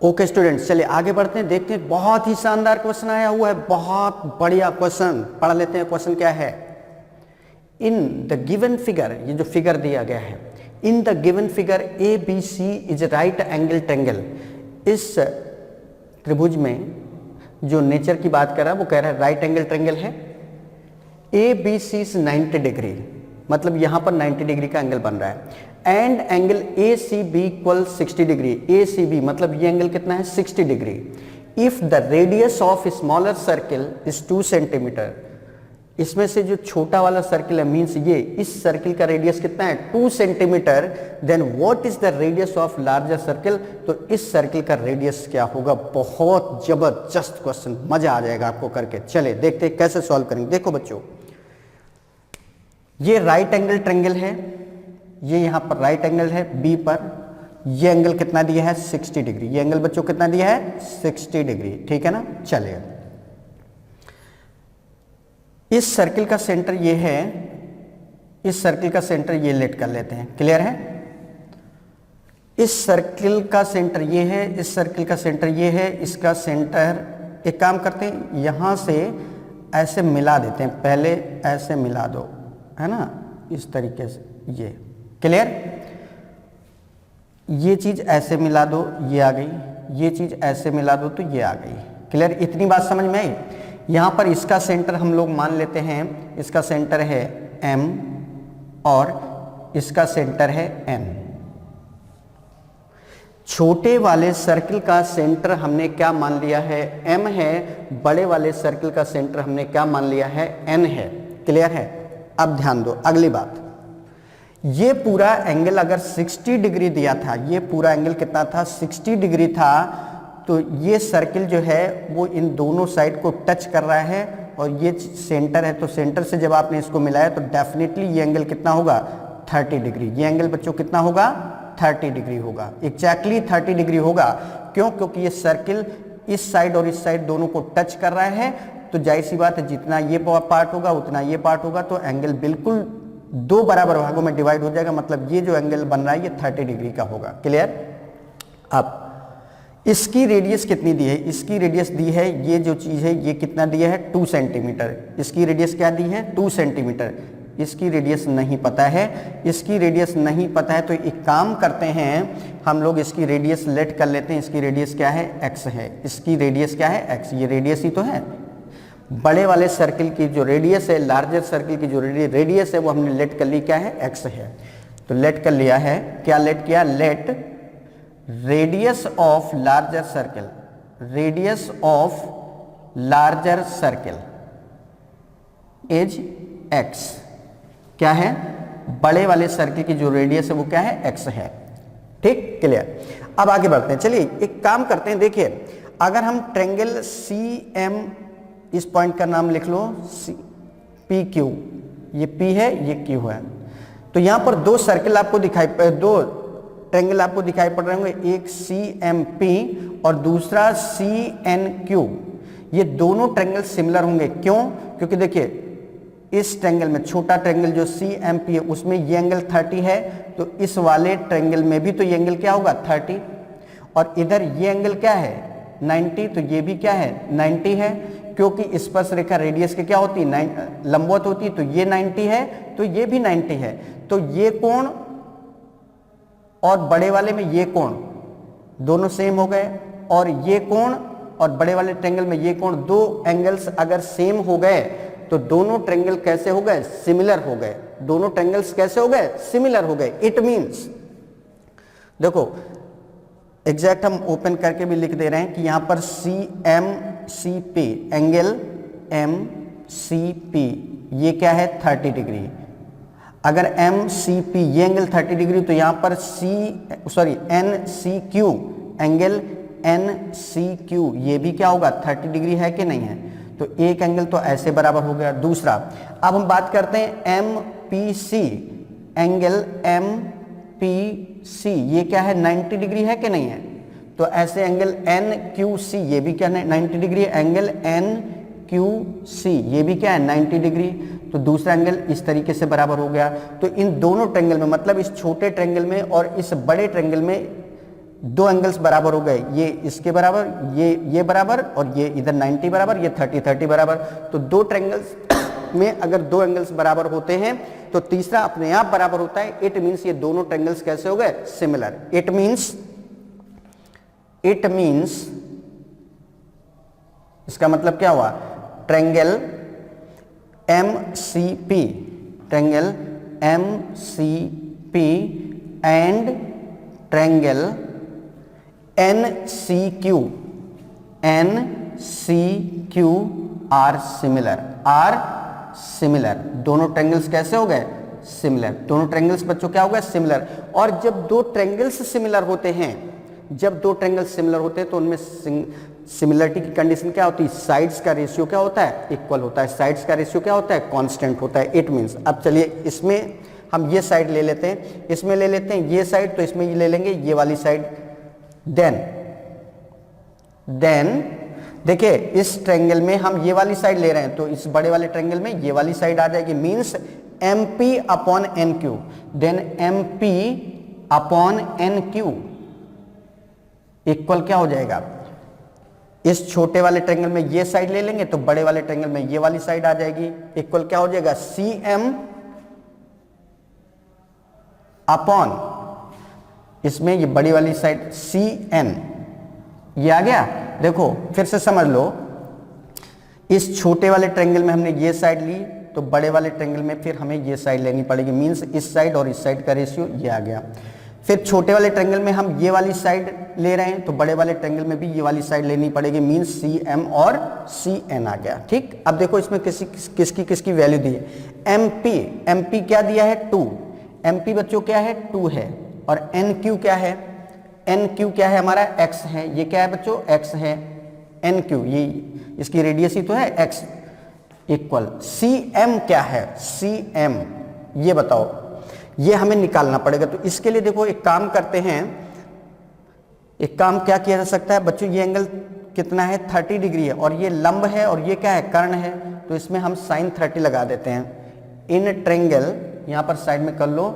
Okay students, चलिए आगे बढ़ते हैं, देखते हैं। बहुत ही शानदार क्वेश्चन आया हुआ है, बहुत बढ़िया क्वेश्चन। पढ़ लेते हैं क्वेश्चन क्या है। इन द गिवन फिगर, ये जो फिगर दिया गया है, in the given figure A B C is right angle triangle. इस त्रिभुज में जो नेचर की बात कर रहा है वो कह रहा है राइट एंगल ट्रायंगल है। A B C is 90 degree, मतलब यहां पर 90 डिग्री का एंगल बन रहा है। And angle A C B equal 60 degree. A C B मतलब ये एंगल कितना है, 60 degree. If the radius of smaller circle is 2 centimetre, इसमें से जो छोटा वाला सर्किल है, मीन्स ये इस सर्किल का रेडियस कितना है, 2 centimetre, then what is the radius of larger circle. तो इस सर्किल का रेडियस क्या होगा। बहुत जबरदस्त क्वेश्चन, मजा आ जाएगा आपको करके। चले देखते हैं कैसे सॉल्व करेंगे। देखो बच्चों, ये राइट एंगल ट्रायंगल है, ये यहां पर राइट एंगल है बी पर। ये एंगल कितना दिया है, 60 डिग्री। ये एंगल बच्चों कितना दिया है, 60 डिग्री, ठीक है ना। चलिए, इस सर्किल का सेंटर ये है, इस सर्किल का सेंटर ये लेट कर लेते हैं। क्लियर है। इस सर्किल का सेंटर ये है, इस सर्किल का सेंटर ये है, इसका सेंटर, एक काम करते हैं, यहां से ऐसे मिला देते हैं। पहले ऐसे मिला दो, है ना, इस तरीके से। ये क्लियर। ये चीज ऐसे मिला दो, ये आ गई। ये चीज ऐसे मिला दो तो ये आ गई। क्लियर। इतनी बात समझ में आई। यहां पर इसका सेंटर हम लोग मान लेते हैं, इसका सेंटर है M और इसका सेंटर है N। छोटे वाले सर्किल का सेंटर हमने क्या मान लिया है, M है। बड़े वाले सर्किल का सेंटर हमने क्या मान लिया है, N है। क्लियर है। अब ध्यान दो अगली बात। ये पूरा एंगल अगर 60 डिग्री दिया था, ये पूरा एंगल कितना था, 60 डिग्री था, तो ये सर्किल जो है वो इन दोनों साइड को टच कर रहा है और ये सेंटर है। तो सेंटर से जब आपने इसको मिलाया तो डेफिनेटली ये एंगल कितना होगा, 30 डिग्री। ये एंगल बच्चों कितना होगा, 30 डिग्री होगा। एग्जैक्टली 30 डिग्री होगा। क्यों, क्योंकि ये सर्किल इस साइड और इस साइड दोनों को टच कर रहा है। तो जाहिर सी बात है, जितना ये पार्ट होगा उतना ये पार्ट होगा, तो एंगल बिल्कुल 2 बराबर भागों में डिवाइड हो जाएगा। मतलब ये जो एंगल बन रहा है ये 30 डिग्री का होगा। क्लियर। अब इसकी रेडियस कितनी दी है, इसकी रेडियस दी है, ये जो चीज है ये कितना दिया है, 2 सेंटीमीटर। इसकी रेडियस क्या दी है, 2 सेंटीमीटर। इसकी रेडियस नहीं पता है, इसकी रेडियस नहीं पता है। तो एक काम करते हैं, हम लोग इसकी रेडियस लेट कर लेते हैं। इसकी रेडियस क्या है, x है। इसकी रेडियस क्या है, x। ये रेडियस ही तो है। बड़े वाले सर्किल की जो रेडियस है, लार्जर सर्किल की जो रेडियस है, वो हमने लेट कर ली, क्या है, x है। तो लेट कर लिया है, क्या लेट किया, let radius of larger circle, radius of larger circle is x। क्या है, बड़े वाले सर्किल की जो रेडियस है वो क्या है, x है। ठीक, क्लियर। अब आगे बढ़ते हैं। चलिए एक काम करते हैं, देखिए अगर हम ट्रायंगल CM, इस पॉइंट का नाम लिख लो PQ, ये P है, ये Q है। तो यहां पर 2 सर्किल आपको दिखाई, 2 ट्रायंगल आपको दिखाई पड़ रहे होंगे, एक CMP और दूसरा CNQ। ये दोनों ट्रायंगल सिमिलर होंगे। क्यों, क्योंकि देखिए इस ट्रायंगल में, छोटा ट्रायंगल जो CMP है उसमें ये एंगल 30 है, तो इस वाले ट्रायंगल में भी तो ये एंगल क्या होगा, 30। और इधर ये एंगल क्या है, 90, तो ये भी क्या है, 90 है। क्योंकि स्पर्श रेखा रेडियस के क्या होती है, लंबवत होती है। तो ये 90 है, तो ये भी 90 है। तो ये कोण और बड़े वाले में ये कोण दोनों सेम हो गए, और ये कोण और बड़े वाले ट्रायंगल में ये कोण, 2 एंगल्स अगर सेम हो गए तो दोनों ट्रायंगल कैसे हो गए, सिमिलर हो गए। दोनों ट्रायंगल्स कैसे हो गए, सिमिलर हो गए। इट मींस, देखो एग्जैक्ट हम ओपन करके भी लिख दे रहे हैं कि यहां पर CMCP, एंगल MCP ये क्या है, 30 डिग्री। अगर MCP ये एंगल 30 डिग्री, तो यहां पर NCQ, एंगल NCQ ये भी क्या होगा, 30 डिग्री है कि नहीं है। तो एक एंगल तो ऐसे बराबर हो गया। दूसरा, अब हम बात करते हैं MPC, एंगल MPC ये क्या है, 90 डिग्री है कि नहीं है। तो ऐसे एंगल NQC ये भी क्या है, 90 डिग्री। एंगल NQC ये भी क्या है, 90 डिग्री। तो दूसरा एंगल इस तरीके से बराबर हो गया। तो इन दोनों ट्रायंगल में, मतलब इस छोटे ट्रायंगल में और इस बड़े ट्रायंगल में दो एंगल्स बराबर हो गए, ये इसके बराबर, ये बराबर, और ये इधर 90 बराबर, ये 30 बराबर। तो दो ट्रायंगल्स में अगर दो एंगल्स बराबर होते हैं तो तीसरा अपने आप बराबर होता है। इट मीन्स ये दोनों ट्रायंगल्स कैसे हो गए? सिमिलर। इट मीन्स इसका मतलब क्या हुआ? Triangle MCP, triangle MCP and triangle NCQ are similar. दोनों ट्रायंगल्स कैसे हो गए? सिमिलर। दोनों ट्रायंगल्स बच्चों क्या हो गए? सिमिलर। और जब दो ट्रायंगल्स सिमिलर होते हैं, तो उनमें सिमिलरिटी की कंडीशन क्या होती है? साइड्स का रेशियो क्या होता है? इक्वल होता है। साइड्स का रेशियो क्या होता है? कांस्टेंट होता है। इट मींस, अब चलिए इसमें हम ये साइड ले लेते हैं, इसमें ले लेते हैं ये साइड, तो इसमें ये ले लेंगे ये वाली साइड। देन देखिए इस ट्रायंगल में हम ये वाली साइड ले रहे हैं, तो इस बड़े वाले ट्रायंगल में ये वाली साइड आ जाएगी, means MP upon NQ। Then MP upon NQ equal क्या हो जाएगा? इस छोटे वाले ट्रायंगल में ये साइड ले लेंगे तो बड़े वाले ट्रायंगल में ये वाली साइड आ जाएगी, इक्वल क्या हो जाएगा? CM अपॉन इसमें ये बड़ी वाली साइड CN। ये आ गया। देखो फिर से समझ लो, इस छोटे वाले ट्रायंगल में हमने ये साइड ली, तो बड़े वाले ट्रायंगल में फिर हमें ये साइड लेनी पड़ेगी, मींस इस साइड और इस साइड का रेशियो ये आ गया। फिर छोटे वाले ट्रायंगल में हम ये वाली साइड ले रहे हैं, तो बड़े वाले ट्रायंगल में भी ये वाली साइड लेनी पड़ेगी, मींस CM और CN आ गया। ठीक, अब देखो इसमें किसकी वैल्यू दी है? MP क्या दिया है? 2। MP बच्चों क्या है? 2 है। और NQ क्या है? NQ क्या है? हमारा X है। ये क्या है बच्चों? X है। NQ ये इसकी रेडियस ही तो है X, इक्वल CM क्या है? CM ये बताओ, ये हमें निकालना पड़ेगा। तो इसके लिए देखो एक काम करते हैं, एक काम क्या किया जा सकता है बच्चों? ये एंगल कितना है? 30 डिग्री है, और ये लंब है, और ये क्या है? कर्ण है। तो इसमें हम sin 30 लगा देते हैं। इन ट्रायंगल, यहां पर साइड में कर लो,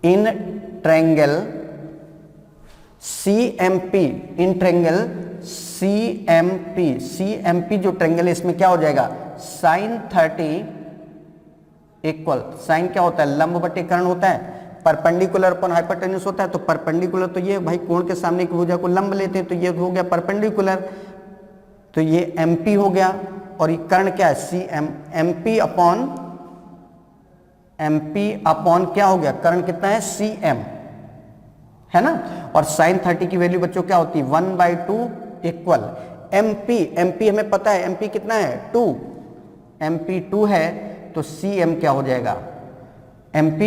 in triangle CMP, in triangle CMP जो ट्रायंगल है इसमें क्या हो जाएगा? sin 30 इक्वल, साइन क्या होता है? लंब बटे कर्ण होता है, परपेंडिकुलर अपॉन हाइपोटेन्यूज होता है। तो परपेंडिकुलर तो ये भाई कोण के सामने की भुजा को लंब लेते हैं, तो ये हो गया परपेंडिकुलर, तो ये MP हो गया। और ये कर्ण क्या है? CM। MP अपॉन क्या हो गया? कर्ण कितना है? CM है ना। और sin 30 की वैल्यू बच्चों क्या होती है? 1/2 इक्वल MP हमें पता है MP कितना है? 2। MP 2 है, तो CM क्या हो जाएगा? MP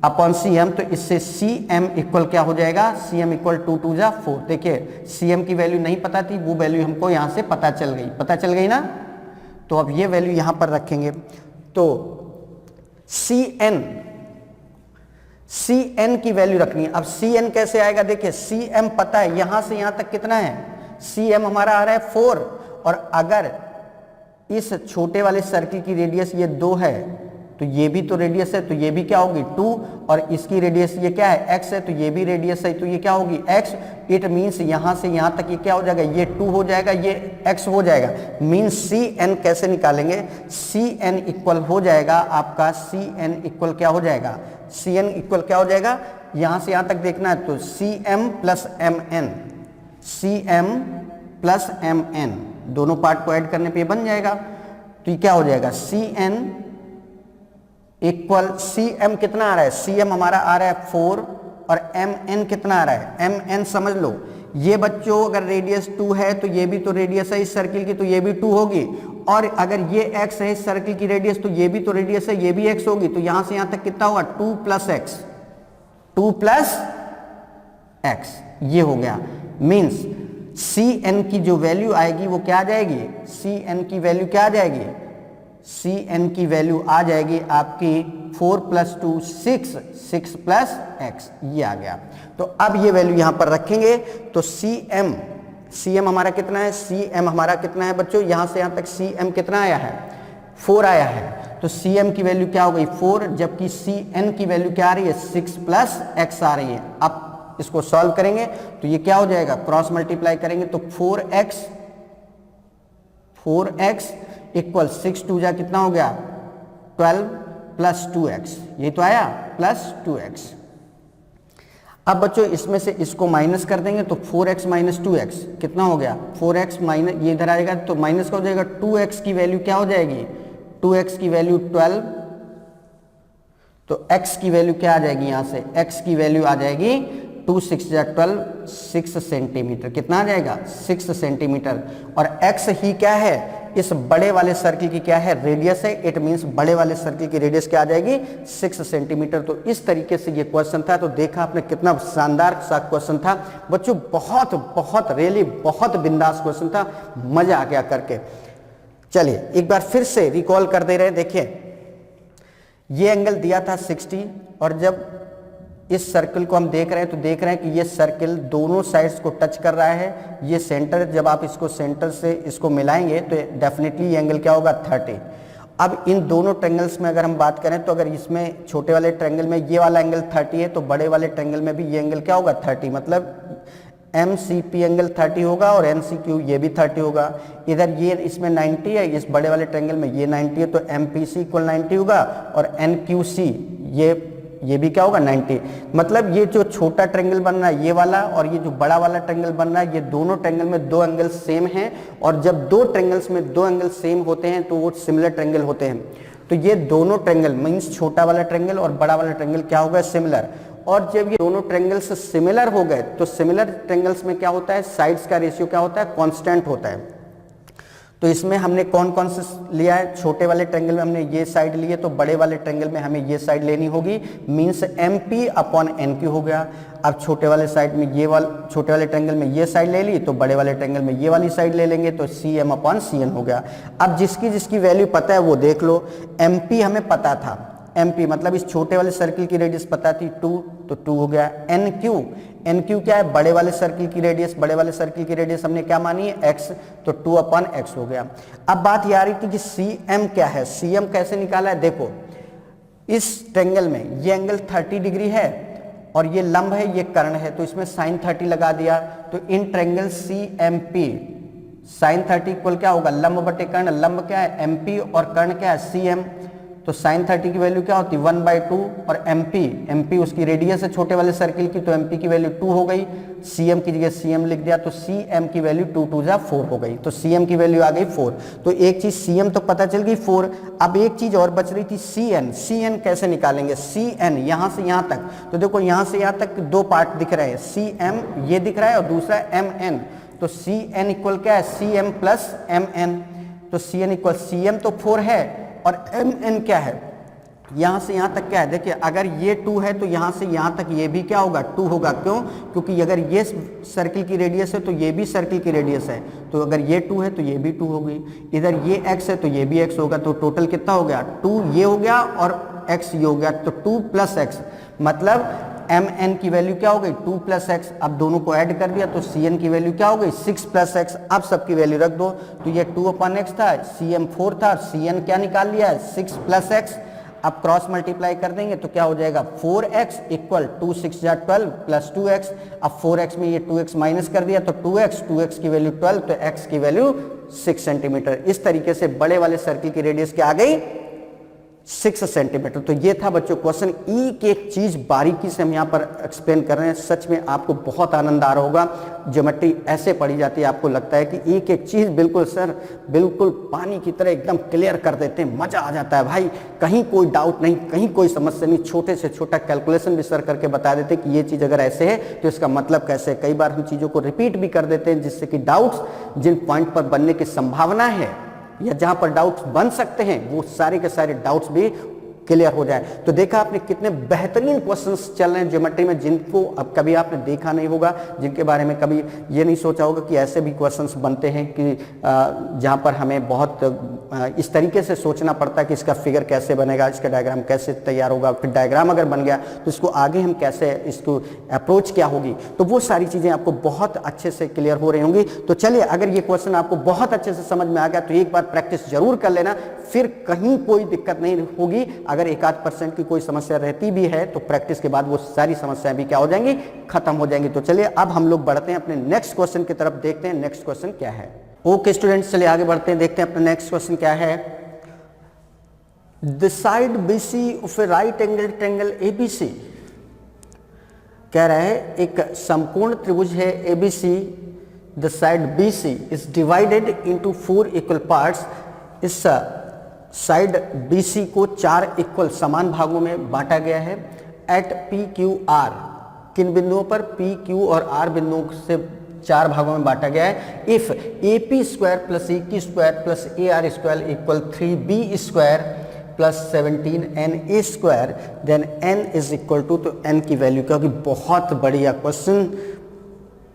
upon CM। तो इससे CM इक्वल क्या हो जाएगा? CM इक्वल 2 2 जा 4। देखिए CM की वैल्यू नहीं पता थी, वो वैल्यू हमको यहां से पता चल गई ना। तो अब ये वैल्यू यहां पर रखेंगे, तो CN की वैल्यू रखनी है। अब CN कैसे आएगा? देखिए CM पता है, यहां से यहां तक कितना है? CM हमारा आ रहा है 4, और अगर इस छोटे वाले सर्किल की रेडियस ये 2 है, तो ये भी तो रेडियस है, तो ये भी क्या होगी? 2, और इसकी रेडियस ये क्या है? X है, तो ये भी रेडियस है, तो ये क्या होगी? X। इट मीन्स यहां से यहां तक ये क्या हो जाएगा? ये 2 हो जाएगा, ये X हो जाएगा। मीन्स CN कैसे निकालेंगे? CN इक्वल हो जाएगा आपका, CN इक्वल क्या हो जाएगा? CN इक्वल क्या हो जाएगा? यहां से यहां तक देखना है, तो CM प्लस MN, दोनों पार्ट को ऐड करने पे बन जाएगा। तो ये क्या हो जाएगा? CN इक्वल, CM कितना आ रहा है? CM हमारा आ रहा है 4, और MN कितना आ रहा है? MN समझ लो, ये बच्चों अगर रेडियस 2 है तो ये भी तो रेडियस है इस सर्किल की, तो ये भी 2 होगी। और अगर ये x है इस सर्किल की रेडियस, तो ये भी तो रेडियस है, ये भी x होगी। तो यहां से यहां तक कितना होगा? 2 प्लस x, ये हो गया। मीन्स CN की जो वैल्यू आएगी वो क्या आ जाएगी? CN की वैल्यू क्या आ जाएगी? CN की वैल्यू आ जाएगी आपकी 4 + 2 6 प्लस x, ये आ गया। तो अब ये वैल्यू यहां पर रखेंगे, तो CM हमारा कितना है? CM हमारा कितना है बच्चों? यहां से यहां तक CM कितना आया है? 4 आया है। तो cm की वैल्यू क्या हो गई 4, जबकि cn की वैल्यू क्या आ रही है 6 प्लस x आ रही है। अब इसको सॉल्व करेंगे तो ये क्या हो जाएगा, क्रॉस मल्टीप्लाई करेंगे तो 4x इक्वल 6 2 जा कितना हो गया 12 प्लस 2x, यही तो आया प्लस 2x। अब बच्चों इसमें से इसको माइनस कर देंगे तो 4x माइनस 2x कितना हो गया 4x माइनस, ये इधर आएगा तो माइनस का हो जाएगा 2x की वैल्यू क्या हो जाएगी 2x की वैल्यू 12, तो x की वैल्यू क्या आ जाएगी, यहां से x की वैल्यू आ जाएगी 2 6 जा 12 6 सेंटीमीटर, कितना आ जाएगा 6 सेंटीमीटर। और x ही क्या है, इस बड़े वाले सर्किल की क्या है रेडियस है, इट मींस बड़े वाले सर्किल की रेडियस क्या आ जाएगी 6 सेंटीमीटर। तो इस तरीके से ये क्वेश्चन था। तो देखा आपने कितना शानदार सा क्वेश्चन था बच्चों, बहुत बहुत रियली बहुत बिंदास क्वेश्चन था, मजा आ गया करके। चलिए एक बार फिर से रिकॉल कर दे रहे हैं। देखिए ये एंगल दिया था 60 और जब इस सर्कल को हम देख रहे हैं तो देख रहे हैं कि ये सर्कल दोनों साइड्स को टच कर रहा है। ये सेंटर, जब आप इसको सेंटर से इसको मिलाएंगे तो डेफिनेटली ये एंगल क्या होगा 30। अब इन दोनों ट्रायंगल्स में अगर हम बात करें तो अगर इसमें छोटे वाले ट्रायंगल में ये वाला एंगल 30 है तो बड़े वाले ट्रायंगल में भी ये एंगल क्या होगा 30, मतलब MCP एंगल 30 होगा और NCQ ये भी 30 होगा। इधर ये इसमें 90 है, इस बड़े वाले ट्रायंगल में ये 90 है तो MPC इक्वल 90 होगा और NQC ये भी क्या होगा 90। मतलब ये जो छोटा ट्रायंगल बन रहा है ये वाला और ये जो बड़ा वाला ट्रायंगल बन रहा है, ये दोनों ट्रायंगल में दो एंगल सेम हैं और जब दो ट्रायंगल्स में दो एंगल सेम होते हैं तो वो सिमिलर ट्रायंगल होते हैं। तो ये दोनों ट्रायंगल मींस छोटा वाला ट्रायंगल और बड़ा वाला ट्रायंगल क्या होगा सिमिलर। और जब ये दोनों ट्रायंगल्स सिमिलर हो गए तो सिमिलर ट्रायंगल्स में क्या होता है, साइड्स का रेशियो क्या होता है कांस्टेंट होता है। तो इसमें हमने कौन कौन से लिया है, छोटे वाले ट्रायंगल में हमने ये साइड ली है तो बड़े वाले ट्रायंगल में हमें ये साइड लेनी होगी, मींस MP अपॉन NQ हो गया। अब छोटे वाले साइड में छोटे वाले ट्रायंगल में ये साइड ले ली तो बड़े वाले ट्रायंगल में ये वाली साइड ले लेंगे तो CM अपॉन CN हो गया। अब जिसकी जिसकी वैल्यू पता है वो देख लो। MP हमें पता था, MP मतलब इस छोटे वाले सर्किल की रेडियस पता थी 2 तो 2 हो गया। NQ क्या है, बड़े वाले सर्किल की रेडियस, बड़े वाले सर्किल की रेडियस हमने क्या मानी है x, तो 2 अपॉन x हो गया। अब बात ये आ रही थी कि CM क्या है, CM कैसे निकाला है। देखो इस ट्रायंगल में ये एंगल 30 डिग्री है और ये लंब है ये कर्ण है तो इसमें sin 30 लगा दिया। तो इन ट्रायंगल CMP sin 30 इक्वल क्या होगा लंब बटे कर्ण, लंब क्या है MP और कर्ण क्या है CM। तो sin 30 की वैल्यू क्या होती है 1/2 और MP उसकी रेडियस है छोटे वाले सर्किल की तो MP की वैल्यू 2 हो गई। CM की जगह CM लिख दिया तो CM की वैल्यू 2 2 जा 4 हो गई। तो CM की वैल्यू आ गई 4। तो एक चीज CM तो पता चल गई 4। अब एक चीज और बच रही थी CN कैसे निकालेंगे। CN यहां से यहां तक, तो देखो यहां से यहां तक दो पार्ट दिख रहे हैं, CM ये दिख रहा है और दूसरा MN। तो CN इक्वल क्या है CM प्लस MN। तो CN इक्वल CM तो 4 है और MN क्या है, यहां से यहां तक क्या है। देखिए अगर ये 2 है तो यहां से यहां तक ये भी क्या होगा 2 होगा। क्यों, क्योंकि अगर ये सर्किल की रेडियस है तो ये भी सर्किल की रेडियस है, तो अगर ये 2 है तो ये भी 2 होगी। इधर ये x है तो ये भी x होगा। तो टोटल कितना हो गया 2 ये हो गया और x ये हो गया, तो 2 प्लस x मतलब MN की वैल्यू क्या हो गई 2 प्लस x। अब दोनों को ऐड कर दिया तो CN की वैल्यू क्या हो गई 6 प्लस x। अब सबकी वैल्यू रख दो तो ये 2 अपॉन x था, CM 4 था, CN क्या निकाल लिया है 6 प्लस x। अब क्रॉस मल्टीप्लाई कर देंगे तो क्या हो जाएगा 4x इक्वल 2 6 जा 12 प्लस 2x। अब 4x में ये 2x माइनस कर दिया तो 2x की वैल्यू 12 तो x की वैल्यू 6 सेंटीमीटर। इस तरीके से बड़े वाले सर्किल की रेडियस क्या आ गई 6 सेंटीमीटर। तो ये था बच्चों क्वेश्चन। एक एक चीज बारीकी से हम यहाँ पर एक्सप्लेन कर रहे हैं। सच में आपको बहुत आनंद आ रहा होगा। ज्योमेट्री ऐसे पढ़ी जाती है आपको लगता है कि एक एक चीज बिल्कुल सर बिल्कुल पानी की तरह एकदम क्लियर कर देते हैं, मजा आ जाता है भाई। कहीं कोई डाउट नहीं, कहीं कोई समस्या नहीं, छोटे से छोटा कैलकुलेशन भी सर करके बता देते कि ये चीज अगर ऐसे है तो इसका मतलब कैसे है। कई बार हम चीजों को रिपीट भी कर देते हैं जिससे कि डाउट्स जिन पॉइंट पर बनने की संभावना है या जहां पर डाउट्स बन सकते हैं वो सारे के सारे डाउट्स भी क्लियर हो जाए। तो देखा आपने कितने बेहतरीन क्वेश्चंस चल रहे हैं ज्योमेट्री में, जिनको अब कभी आपने देखा नहीं होगा, जिनके बारे में कभी ये नहीं सोचा होगा कि ऐसे भी क्वेश्चंस बनते हैं कि जहाँ पर हमें बहुत इस तरीके से सोचना पड़ता है कि इसका फिगर कैसे बनेगा, इसका डायग्राम कैसे तैयार होगा, फिर डायग्राम अगर बन गया तो इसको आगे हम कैसे, इसको अप्रोच क्या होगी, तो वो सारी चीज़ें आपको बहुत अच्छे से क्लियर हो रही होंगी। तो चलिए, अगर ये क्वेश्चन आपको बहुत अच्छे से समझ में आ गया तो एक बार प्रैक्टिस जरूर कर लेना, फिर कहीं कोई दिक्कत नहीं होगी। अगर 1-8% की कोई समस्या रहती भी है तो प्रैक्टिस के बाद वो सारी समस्याएं भी क्या हो जाएंगी, खत्म हो जाएंगी। तो चलिए अब हम लोग बढ़ते हैं अपने नेक्स्ट क्वेश्चन की तरफ, देखते हैं नेक्स्ट क्वेश्चन क्या है। ओके स्टूडेंट्स, चलिए आगे बढ़ते हैं, देखते हैं अपना नेक्स्ट क्वेश्चन क्या है। The side BC of A right angle triangle ABC, कह रहा है एक समकोण त्रिभुज है ABC, the side BC is divided into 4 equal parts. इस साइड बीसी को 4 इक्वल समान भागों में बांटा गया है। एट पी क्यू आर, किन बिंदुओं पर, पी क्यू और आर बिंदुओं से 4 भागों में बांटा गया है। If A P square plus A Q square plus A R square equal 3b square plus 17 N A square, then N is equal two, तो एन की वैल्यू क्या होगी। बहुत बढ़िया क्वेश्चन,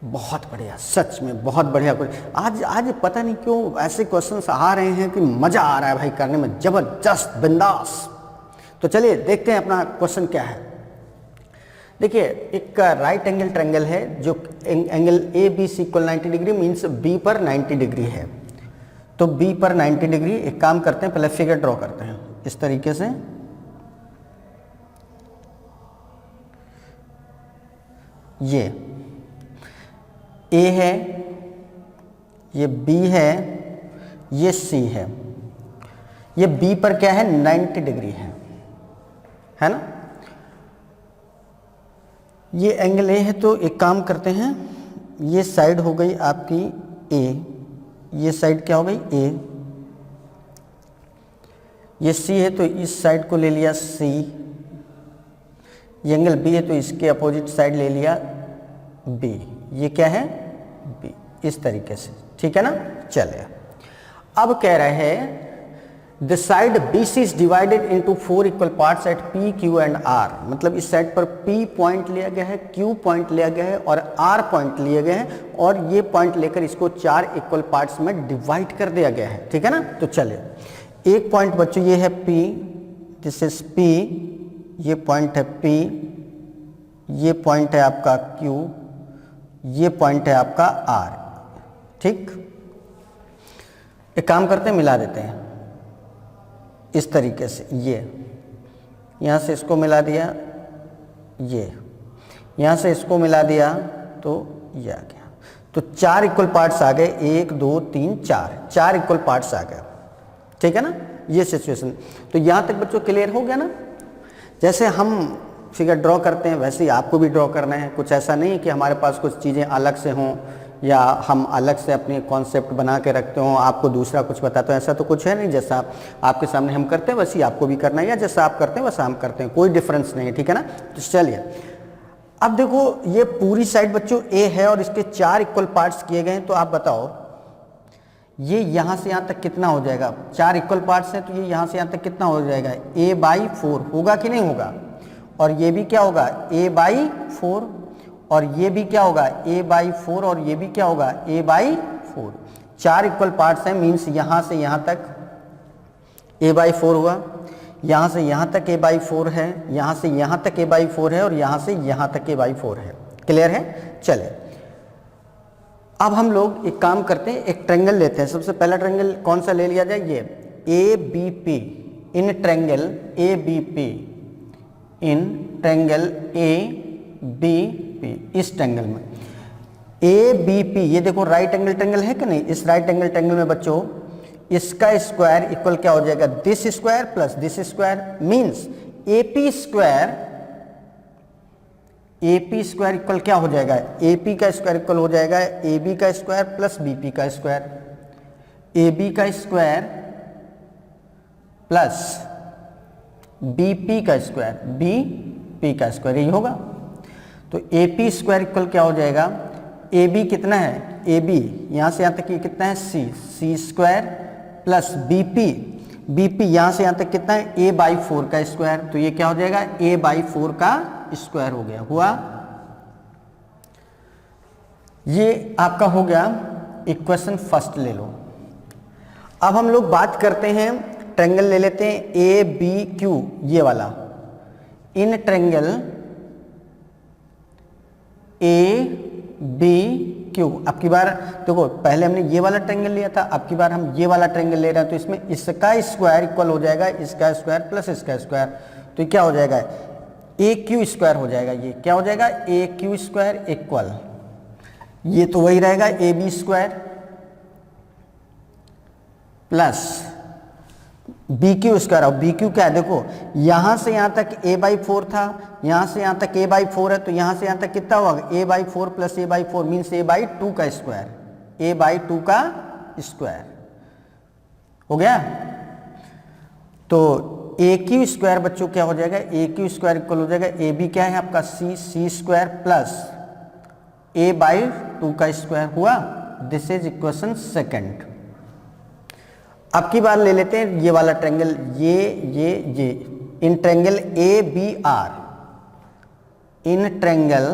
बहुत बढ़िया, सच में बहुत बढ़िया क्वेश्चन। आज पता नहीं क्यों ऐसे क्वेश्चंस आ रहे हैं कि मजा आ रहा है भाई करने में, जबरदस्त, बिंदास। तो चलिए देखते हैं अपना क्वेश्चन क्या है। देखिए, एक राइट एंगल ट्रायंगल है जो angle A B C equal 90 degree means B पर 90 डिग्री है। तो बी पर 90 डिग्री, एक काम करते हैं, पहले फिगर ड्रॉ करते हैं इस तरीके से। ये ए है, ये बी है, ये सी है। ये बी पर क्या है, 90 डिग्री है ना। ये एंगल ए है, तो एक काम करते हैं, ये साइड हो गई आपकी ए, ये साइड क्या हो गई ए, ये सी है तो इस साइड को ले लिया सी, ये एंगल बी है तो इसके अपोजिट साइड ले लिया बी, ये क्या है बी, इस तरीके से, ठीक है ना। चलिए अब कह रहे हैं the side BC is divided into 4 equal parts at P, Q and R। मतलब इस साइड पर P पॉइंट लिया गया है, Q पॉइंट लिया गया है और R पॉइंट लिए गए हैं, और ये पॉइंट लेकर इसको 4 इक्वल पार्ट्स में डिवाइड कर दिया गया है, ठीक है ना। तो चलिए एक पॉइंट बच्चों ये है P, दिस इज P, ये पॉइंट है P, ये पॉइंट है आपका Q, ये पॉइंट है आपका R, ठीक। एक काम करते हैं, मिला देते हैं इस तरीके से, ये यहाँ से इसको मिला दिया, ये यहाँ से इसको मिला दिया, तो ये आ गया। तो 4 इक्वल पार्ट्स आ गए, 1 2 3 4 इक्वल पार्ट्स आ गए, ठीक है ना। ये सिचुएशन, तो यहाँ तक बच्चों क्लियर हो गया ना। जैसे हम फिगर ड्रॉ करते हैं वैसे ही आपको भी ड्रॉ करना है। कुछ ऐसा नहीं कि हमारे पास कुछ चीज़ें अलग से हों या हम अलग से अपने कॉन्सेप्ट बना के रखते हो, आपको दूसरा कुछ बताते हो, ऐसा तो कुछ है नहीं। जैसा आपके सामने हम करते हैं वैसे ही आपको भी करना है, या जैसा आप करते हैं वैसा हम करते हैं, कोई डिफरेंस नहीं है, ठीक है ना। तो चलिए अब देखो, ये पूरी साइड बच्चों ए है और इसके 4 इक्वल पार्ट्स किए गए हैं। तो आप बताओ ये यहाँ से यहाँ तक कितना हो जाएगा। 4 इक्वल पार्ट्स हैं तो ये यहाँ से यहाँ तक कितना हो जाएगा, a/4 होगा कि नहीं होगा। और ये भी क्या होगा, a/4, और ये भी क्या होगा a/4, और ये भी क्या होगा a/4। 4 इक्वल पार्ट्स हैं, मीन्स यहाँ से यहाँ तक a/4 हुआ, यहाँ से यहाँ तक a/4 है, यहाँ से यहाँ तक a/4 है, और यहाँ से यहाँ तक a/4 है। क्लियर है। चले अब हम लोग एक काम करते हैं, एक ट्रायंगल लेते हैं। सबसे पहला ट्रायंगल कौन सा ले लिया जाए, ये ABP, in triangle ABP, in triangle ABP, इस ट्रायंगल में ABP, ये देखो राइट एंगल ट्रायंगल है कि नहीं। इस राइट एंगल ट्रायंगल में बच्चों इसका स्क्वायर इक्वल क्या हो जाएगा, this square plus this square, means AP square equal क्या हो जाएगा, AP का स्क्वायर इक्वल हो जाएगा AB का स्क्वायर प्लस BP का स्क्वायर, AB का स्क्वायर प्लस BP का स्क्वायर, BP का स्क्वायर, यही होगा। तो AP स्क्वायर इक्वल क्या हो जाएगा, AB कितना है, AB यहाँ से यहाँ तक ये कितना है C square plus BP, BP यहां से यहां तक कितना है, a/4 का स्क्वायर, तो ये क्या हो जाएगा, a/4 का स्क्वायर हो गया, हुआ। ये आपका हो गया इक्वेशन फर्स्ट ले लो। अब हम लोग बात करते हैं, ट्रायंगल ले लेते हैं ABQ, ये वाला। इन ट्रायंगल ABQ, अब की बार देखो पहले हमने ये वाला ट्रायंगल लिया था, अब की बार हम ये वाला ट्रायंगल ले रहे हैं, तो इसमें इसका स्क्वायर इक्वल हो जाएगा इसका स्क्वायर प्लस इसका स्क्वायर, तो क्या हो जाएगा, AQ स्क्वायर हो जाएगा। ये क्या हो जाएगा, AQ स्क्वायर इक्वल, ये तो वही रहेगा AB square plus BQ square. और BQ क्या है, देखो यहां से यहां तक a/4 था, यहां से यहां तक a/4 है, तो यहां से यहां तक कितना होगा, a/4 plus a/4 means a/2 का स्क्वायर, a/2 का स्क्वायर हो गया। तो AQ स्क्वायर बच्चों क्या हो जाएगा, AQ स्क्वायर इक्वल हो जाएगा, AB क्या है आपका C स्क्वायर प्लस a/2 का स्क्वायर हुआ। This is equation second. अब की बार ले लेते हैं ये वाला ट्रायंगल, ये in triangle ABR, in triangle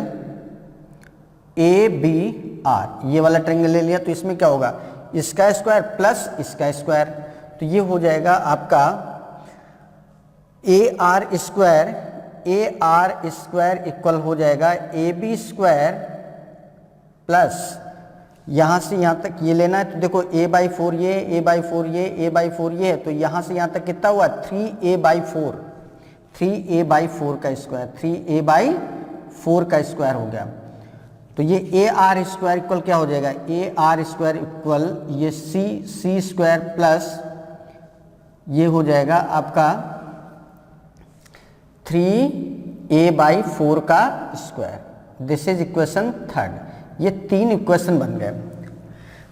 ABR ये वाला ट्रायंगल ले लिया, तो इसमें क्या होगा, इसका स्क्वायर प्लस इसका स्क्वायर, तो ये हो जाएगा आपका AR स्क्वायर इक्वल हो जाएगा AB स्क्वायर प्लस यहां से यहां तक ये लेना है, तो देखो a/4 ये, a/4 ये, a/4 ये है, तो यहां से यहां तक कितना हुआ, 3a/4 का स्क्वायर, 3a/4 का स्क्वायर हो गया। तो ये AR स्क्वायर इक्वल क्या हो जाएगा, AR स्क्वायर इक्वल ये C स्क्वायर प्लस ये हो जाएगा आपका 3a/4 का square. This is equation third. ये 3 इक्वेशन बन गए।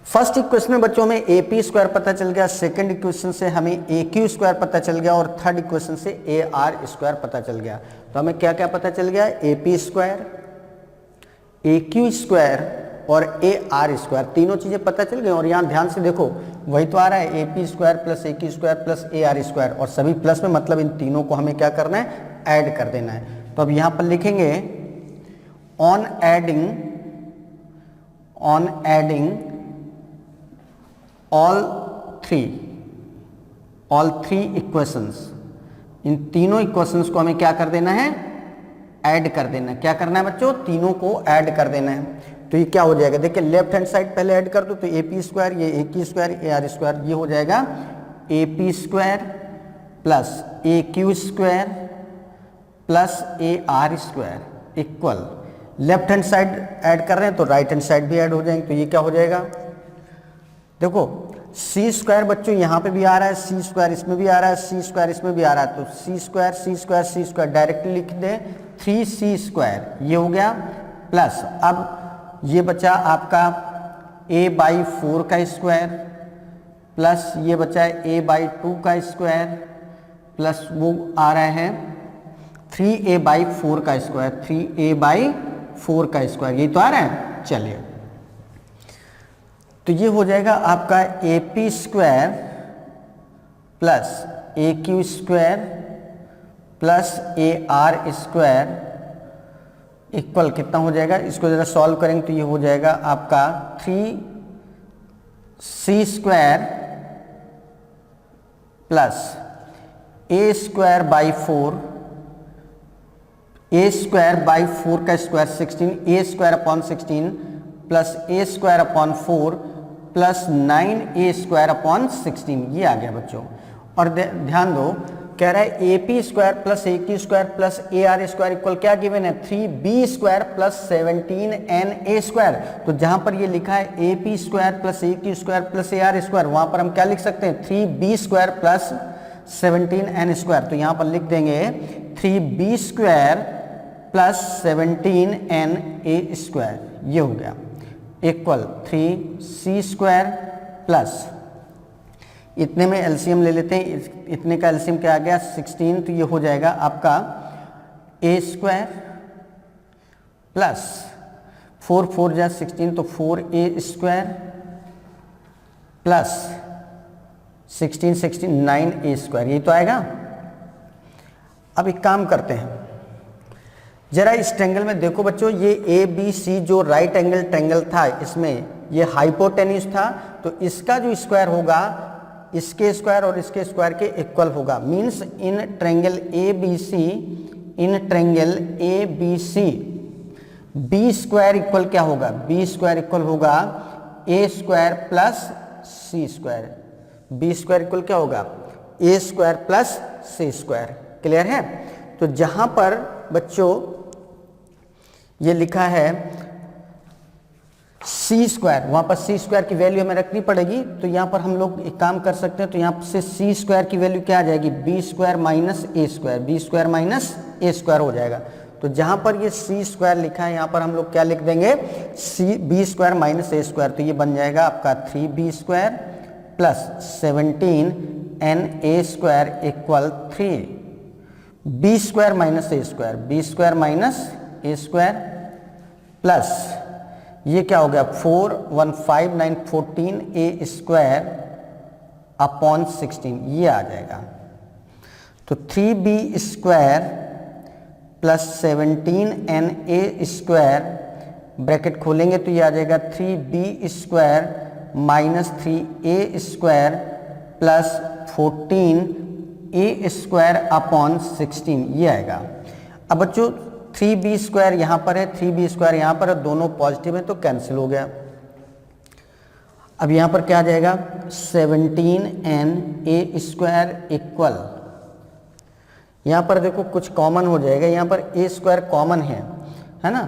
फर्स्ट इक्वेशन में बच्चों में AP स्क्वायर पता चल गया, सेकंड इक्वेशन से हमें AQ स्क्वायर पता चल गया, और थर्ड इक्वेशन से AR स्क्वायर पता चल गया। तो हमें क्या क्या पता चल गया, AP स्क्वायर, AQ स्क्वायर और AR स्क्वायर, तीनों चीजें पता चल गई। और यहाँ ध्यान से देखो वही तो आ रहा है, AP square plus AQ square plus AR square, और सभी प्लस में मतलब इन तीनों को हमें क्या करना है, ऐड कर देना है। तो अब यहाँ पर लिखेंगे on adding all three equations, इन तीनों इक्वेशंस को हमें क्या कर देना है, ऐड कर देना है। क्या करना है बच्चों, तीनों को ऐड कर देना है। तो ये क्या हो जाएगा, देखिए लेफ्ट हैंड साइड पहले ऐड कर दो, तो AP स्क्वायर, ये AQ स्क्वायर, AR स्क्वायर, ये हो जाएगा AP square plus AQ square plus AR square equal, left hand side add कर रहे हैं तो राइट हैंड साइड भी ऐड हो जाएंगे। तो ये क्या हो जाएगा, देखो C स्क्वायर बच्चों यहाँ पे भी आ रहा है, C स्क्वायर इसमें भी आ रहा है, C स्क्वायर इसमें भी आ रहा है, तो C स्क्वायर डायरेक्टली लिख दें 3C स्क्वायर, ये हो गया प्लस, अब ये बचा आपका a/4 का स्क्वायर प्लस ये बचा a/2 का स्क्वायर प्लस वो आ रहा है 3a/4 का स्क्वायर, 3a/4 का स्क्वायर, यही तो आ रहा है। चलिए तो ये हो जाएगा आपका AP square plus AQ square plus AR square equal कितना हो जाएगा, इसको जरा सॉल्व करेंगे तो ये हो जाएगा आपका 3C square plus A square by 4, A square by 4 का square 16, A square upon 16 plus A square upon 4 plus 9A square upon 16, ये आ गया बच्चों। और ध्यान दो, कह रहा है AP square plus AQ square plus AR square equal क्या गिवन है, 3B square plus 17NA square. तो जहां पर ये लिखा है AP square plus AQ square plus AR square, वहां पर हम क्या लिख सकते हैं, 3B square plus 17N square. तो यहां पर लिख देंगे 3B square plus 17NA square, ये हो गया इक्वल 3C स्क्वायर प्लस, इतने में एलसीएम ले लेते हैं, इतने का एलसीएम क्या आ गया 16, तो ये हो जाएगा आपका A स्क्वायर प्लस 4 जा 16 तो 4A स्क्वायर प्लस 16 16 9 ए स्क्वायर, यही तो आएगा। अब एक काम करते हैं, जरा इस ट्रायंगल में देखो बच्चों, ये ए बी सी जो राइट एंगल ट्रायंगल था, इसमें ये हाइपोटेन्यूज था, तो इसका जो स्क्वायर होगा इसके स्क्वायर और इसके स्क्वायर के इक्वल होगा। Means in triangle A B C, in triangle A B C B square equal क्या होगा, बी स्क्वायर इक्वल होगा A square plus C square. B square equal क्या होगा, A square plus C square. Clear है? तो जहां पर बच्चों ये लिखा है सी स्क्वायर, वहां पर सी स्क्वायर की वैल्यू हमें रखनी पड़ेगी, तो यहां पर हम लोग एक काम कर सकते हैं, तो यहां से सी स्क्वायर की वैल्यू क्या आ जाएगी, B square minus A square, B square minus A square हो जाएगा। तो जहां पर ये सी स्क्वायर लिखा है, यहां पर हम लोग क्या लिख देंगे, C B square minus A square, तो ये बन जाएगा आपका 3b square plus 17 N A square equal 3 B square minus A square, B square minus A square plus ये क्या हो गया 4 1 5 9 14 ए स्क्वायर अपॉन 16, ये आ जाएगा। तो 3b square plus 17 N A square, bracket खोलेंगे तो ये आ जाएगा 3b square minus 3a square plus 14 A square upon 16, ये आएगा। अब बच्चों 3b स्क्वायर यहाँ पर है, 3b स्क्वायर यहाँ पर है, दोनों पॉजिटिव है तो कैंसिल हो गया। अब यहाँ पर क्या आ जाएगा 17 एन ए स्क्वायर इक्वल, यहाँ पर देखो कुछ कॉमन हो जाएगा, यहाँ पर ए स्क्वायर कॉमन है ना,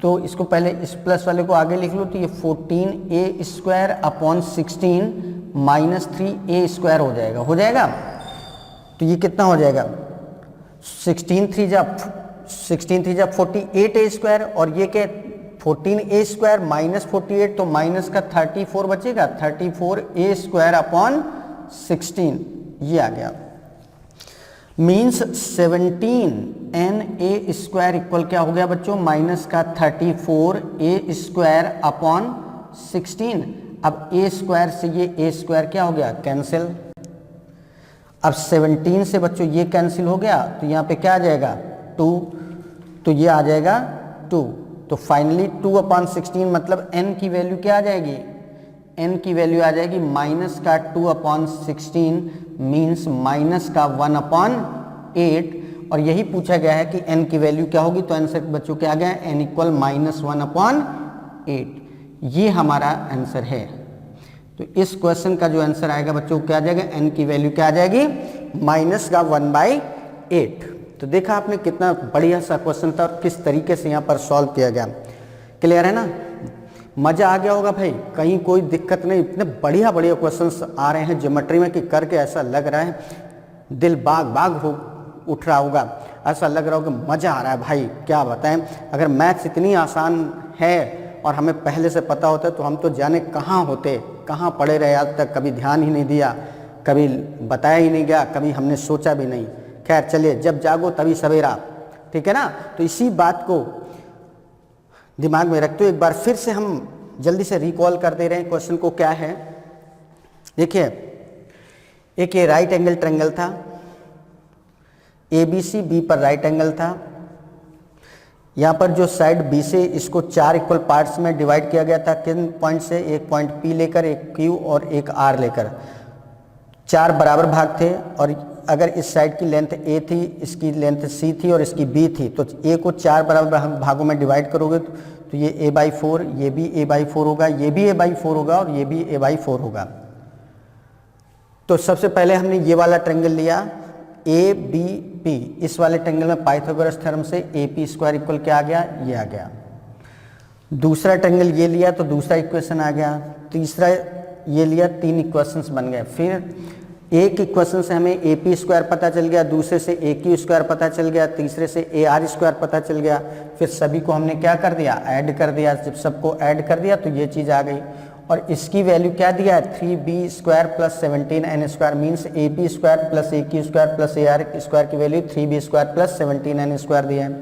तो इसको पहले इस प्लस वाले को आगे लिख लो, तो ये 14 A square upon 16 minus 3 A square हो जाएगा, तो ये कितना हो जाएगा 16 3 जा 48 ए स्क्वायर, और ये क्या 14 ए स्क्वायर माइनस 48, तो माइनस का 34 बचेगा, 34 ए स्क्वायर अपॉन 16, ये आ गया। Means 17 N A square equal क्या हो गया बच्चों, माइनस का 34 ए स्क्वायर अपॉन 16। अब ए स्क्वायर से ये ए स्क्वायर क्या हो गया, कैंसिल। अब 17 से बच्चों ये कैंसिल हो गया, तो यहाँ पे क्या आ जाएगा 2, तो ये आ जाएगा 2। तो फाइनली 2 अपॉन 16 मतलब n की वैल्यू क्या आ जाएगी, n की वैल्यू आ जाएगी माइनस का 2 अपॉन 16, मीन्स माइनस का 1 अपॉन 8, और यही पूछा गया है कि n की वैल्यू क्या होगी, तो आंसर बच्चों क्या आ गया, n इक्वल माइनस 1 अपॉन 8, ये हमारा आंसर है। तो इस क्वेश्चन का जो आंसर आएगा बच्चों क्या आ जाएगा, n की वैल्यू क्या आ जाएगी, माइनस का 1/8। तो देखा आपने कितना बढ़िया सा क्वेश्चन था और किस तरीके से यहाँ पर सॉल्व किया गया। क्लियर है ना, मज़ा आ गया होगा भाई, कहीं कोई दिक्कत नहीं। इतने बढ़िया बढ़िया क्वेश्चंस आ रहे हैं ज्योमेट्री में कि करके ऐसा लग रहा है दिल बाग बाग हो उठ रहा होगा, ऐसा लग रहा होगा मज़ा आ रहा है भाई। क्या बताएं, अगर मैथ्स इतनी आसान है और हमें पहले से पता होता तो हम तो जाने कहाँ होते, कहाँ पढ़े रहे आज तक, कभी ध्यान ही नहीं दिया, कभी बताया ही नहीं गया, कभी हमने सोचा भी नहीं। खैर चलिए, जब जागो तभी सवेरा, ठीक है ना। तो इसी बात को दिमाग में रखते हुए एक बार फिर से हम जल्दी से रिकॉल कर दे रहे हैं क्वेश्चन को। क्या है देखिए, एक ये राइट एंगल ट्रायंगल था, ए बी सी, बी पर राइट एंगल था। यहाँ पर जो साइड बी से इसको 4 इक्वल पार्ट्स में डिवाइड किया गया था, किन पॉइंट से, एक पॉइंट पी लेकर, एक क्यू और एक आर लेकर। 4 बराबर भाग थे, और अगर इस साइड की लेंथ ए थी, इसकी लेंथ सी थी और इसकी बी थी, तो ए को 4 बराबर भागों में डिवाइड करोगे तो ये a/4, ये भी a/4 होगा, ये भी a/4 होगा और ये भी a/4 होगा। तो सबसे पहले हमने ये वाला ट्रायंगल लिया ABP, इस वाले ट्रायंगल में पाइथागोरस थ्योरम से AP² इक्वल क्या आ गया, ये आ गया। दूसरा ट्रायंगल ये लिया तो दूसरा इक्वेशन आ गया। तीसरा ये लिया, 3 इक्वेशंस बन गए। फिर एक इक्वेशन से हमें AP² पता चल गया, दूसरे से AQ² पता चल गया, तीसरे से AR² पता चल गया। फिर सभी को हमने क्या कर दिया, ऐड कर दिया। जब सबको ऐड कर दिया तो ये चीज़ आ गई, और इसकी वैल्यू क्या दिया है, 3b² plus 17n² means AP² plus AQ² plus AR² की वैल्यू 3b² प्लस 17n² दिया है,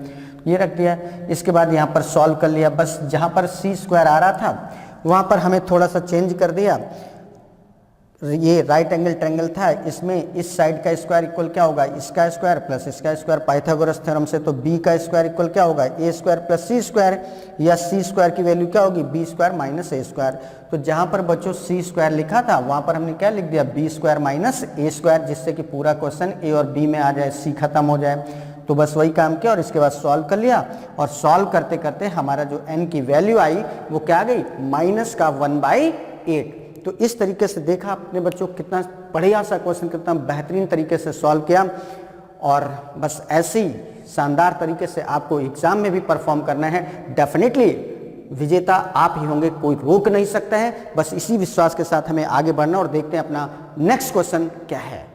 ये रख दिया। इसके बाद यहाँ पर सॉल्व कर लिया। बस जहाँ पर c² आ रहा था वहाँ पर हमें थोड़ा सा चेंज कर दिया, ये राइट एंगल ट्रायंगल था, इसमें इस साइड का स्क्वायर इक्वल क्या होगा, इसका स्क्वायर प्लस इसका स्क्वायर। पाइथागोरस थ्योरम से तो बी का स्क्वायर इक्वल क्या होगा, A square plus C square, या सी स्क्वायर की वैल्यू क्या होगी, B square minus A square. तो जहां पर बच्चों सी स्क्वायर लिखा था वहां पर हमने क्या लिख दिया, B square minus A square, जिससे कि पूरा क्वेश्चन ए और बी में आ जाए, सी खत्म हो जाए। तो बस वही काम किया और इसके बाद सॉल्व कर लिया, और सॉल्व करते करते हमारा जो n की वैल्यू आई वो क्या आ गई, माइनस का 1/8। तो इस तरीके से देखा अपने बच्चों कितना बढ़िया सा क्वेश्चन, कितना बेहतरीन तरीके से सॉल्व किया। और बस ऐसे ही शानदार तरीके से आपको एग्जाम में भी परफॉर्म करना है। डेफिनेटली विजेता आप ही होंगे, कोई रोक नहीं सकता है। बस इसी विश्वास के साथ हमें आगे बढ़ना और देखते हैं अपना नेक्स्ट क्वेश्चन क्या है।